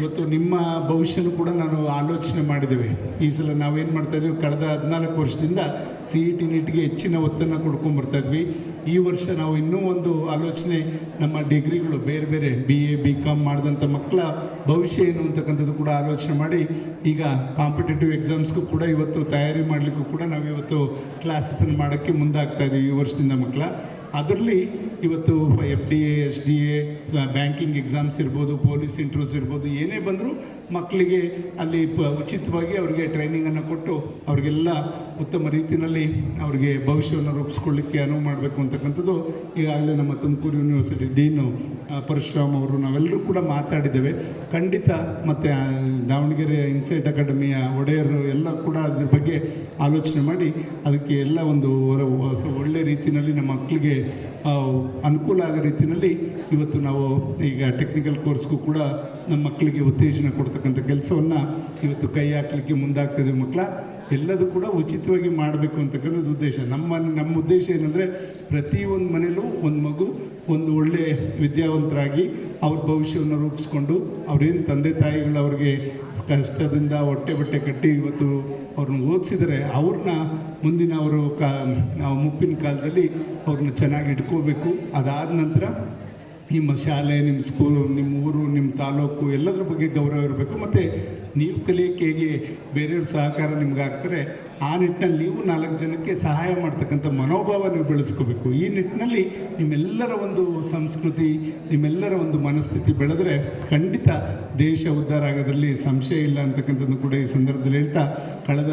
ಇವತ್ತು ನಿಮ್ಮ ಭವಿಷ್ಯನೂ ಕೂಡ ನಾನು ಆಲೋಚನೆ ಮಾಡಿದ್ದೇವೆ. ಈ ಸಲ ನಾವೇನು ಮಾಡ್ತಾಯಿದ್ವಿ, ಕಳೆದ 14 ವರ್ಷದಿಂದ CET ನೀಟ್ಗೆ ಹೆಚ್ಚಿನ ಒತ್ತನ್ನು ಕೊಡ್ಕೊಂಡ್ಬರ್ತಾ ಇದ್ವಿ. ಈ ವರ್ಷ ನಾವು ಇನ್ನೂ ಒಂದು ಆಲೋಚನೆ, ನಮ್ಮ ಡಿಗ್ರಿಗಳು ಬೇರೆ ಬೇರೆ BA BCom ಮಾಡಿದಂಥ ಮಕ್ಕಳ ಭವಿಷ್ಯ ಏನು ಅಂತಕ್ಕಂಥದ್ದು ಕೂಡ ಆಲೋಚನೆ ಮಾಡಿ, ಈಗ ಕಾಂಪಿಟೇಟಿವ್ ಎಕ್ಸಾಮ್ಸ್ಗೂ ಕೂಡ ಇವತ್ತು ತಯಾರಿ ಮಾಡಲಿಕ್ಕೂ ಕೂಡ ನಾವಿವತ್ತು ಕ್ಲಾಸಸ್ಸನ್ನು ಮಾಡೋಕ್ಕೆ ಮುಂದಾಗ್ತಾ ಇದ್ದೀವಿ ಈ ವರ್ಷದಿಂದ ಮಕ್ಕಳ. ಅದರಲ್ಲಿ ಇವತ್ತು FDA SDA ಬ್ಯಾಂಕಿಂಗ್ ಎಕ್ಸಾಮ್ಸ್ ಇರ್ಬೋದು, ಪೊಲೀಸ್ ಇಂಟರ್ವ್ಯೂಸ್ ಇರ್ಬೋದು, ಏನೇ ಬಂದರೂ ಮಕ್ಕಳಿಗೆ ಅಲ್ಲಿ ಉಚಿತವಾಗಿ ಅವರಿಗೆ ಟ್ರೈನಿಂಗನ್ನು ಕೊಟ್ಟು ಅವರಿಗೆಲ್ಲ ಉತ್ತಮ ರೀತಿಯಲ್ಲಿ ಅವರಿಗೆ ಭವಿಷ್ಯವನ್ನು ರೂಪಿಸ್ಕೊಳ್ಳಿಕ್ಕೆ ಅನುವು ಮಾಡಬೇಕು ಅಂತಕ್ಕಂಥದ್ದು ಈಗಾಗಲೇ ನಮ್ಮ ತುಮಕೂರು ಯೂನಿವರ್ಸಿಟಿ ಡೀನು ಪರಶುರಾಮ್ ಅವರು ನಾವೆಲ್ಲರೂ ಕೂಡ ಮಾತಾಡಿದ್ದೇವೆ. ಖಂಡಿತ ಮತ್ತು ದಾವಣಗೆರೆ ಇನ್ಸೈಟ್ ಅಕಾಡೆಮಿಯ ಒಡೆಯರು ಎಲ್ಲ ಕೂಡ ಅದ್ರ ಬಗ್ಗೆ ಆಲೋಚನೆ ಮಾಡಿ ಅದಕ್ಕೆ ಎಲ್ಲ ಒಂದು ಒಳ್ಳೆ ರೀತಿಯಲ್ಲಿ ನಮ್ಮ ಮಕ್ಕಳಿಗೆ ಅನುಕೂಲ ಆಗೋ ರೀತಿಯಲ್ಲಿ ಇವತ್ತು ನಾವು ಈಗ ಟೆಕ್ನಿಕಲ್ ಕೋರ್ಸ್ಗೂ ಕೂಡ ನಮ್ಮ ಮಕ್ಕಳಿಗೆ ಉತ್ತೇಜನ ಕೊಡ್ತಕ್ಕಂಥ ಕೆಲಸವನ್ನು ಇವತ್ತು ಕೈ ಹಾಕಲಿಕ್ಕೆ ಮುಂದಾಗ್ತಾಯಿದ್ದೀವಿ. ಮಕ್ಕಳ ಎಲ್ಲದೂ ಕೂಡ ಉಚಿತವಾಗಿ ಮಾಡಬೇಕು ಅಂತಕ್ಕಂಥದ್ದು ಉದ್ದೇಶ. ನಮ್ಮ ಉದ್ದೇಶ ಏನಂದರೆ, ಪ್ರತಿಯೊಂದು ಮನೇಲೂ ಒಂದು ಮಗು ಒಂದು ಒಳ್ಳೆಯ ವಿದ್ಯಾವಂತರಾಗಿ ಅವ್ರ ಭವಿಷ್ಯವನ್ನು ರೂಪಿಸ್ಕೊಂಡು, ಅವ್ರೇನು ತಂದೆ ತಾಯಿಗಳು ಅವ್ರಿಗೆ ಕಷ್ಟದಿಂದ ಹೊಟ್ಟೆ ಬಟ್ಟೆ ಕಟ್ಟಿ ಇವತ್ತು ಅವ್ರನ್ನ ಓದಿಸಿದರೆ ಅವ್ರನ್ನ ಮುಂದಿನ ಅವರು ನಾವು ಮುಪ್ಪಿನ ಕಾಲದಲ್ಲಿ ಅವ್ರನ್ನ ಚೆನ್ನಾಗಿ ಇಟ್ಕೋಬೇಕು. ಅದಾದ ನಂತರ ನಿಮ್ಮ ಶಾಲೆ, ನಿಮ್ಮ ಸ್ಕೂಲು, ನಿಮ್ಮ ಊರು, ನಿಮ್ಮ ತಾಲೂಕು ಎಲ್ಲದರ ಬಗ್ಗೆ ಗೌರವ ಇರಬೇಕು. ಮತ್ತು ನೀವು ಕಲಿಯೋಕ್ಕೆ ಹೇಗೆ ಬೇರೆಯವ್ರ ಸಹಕಾರ ನಿಮ್ಗೆ ಆಗ್ತಾರೆ, ಆ ನಿಟ್ಟಿನಲ್ಲಿ ನೀವು 4 ಜನಕ್ಕೆ ಸಹಾಯ ಮಾಡ್ತಕ್ಕಂಥ ಮನೋಭಾವ ನೀವು ಬೆಳೆಸ್ಕೋಬೇಕು. ಈ ನಿಟ್ಟಿನಲ್ಲಿ ನಿಮ್ಮೆಲ್ಲರ ಒಂದು ಸಂಸ್ಕೃತಿ, ನಿಮ್ಮೆಲ್ಲರ ಒಂದು ಮನಸ್ಥಿತಿ ಬೆಳೆದರೆ ಖಂಡಿತ ದೇಶ ಉದ್ಧಾರ ಆಗೋದ್ರಲ್ಲಿ ಸಂಶಯ ಇಲ್ಲ ಅಂತಕ್ಕಂಥದ್ದು ಕೂಡ ಈ ಸಂದರ್ಭದಲ್ಲಿ ಹೇಳ್ತಾ, ಕಳೆದ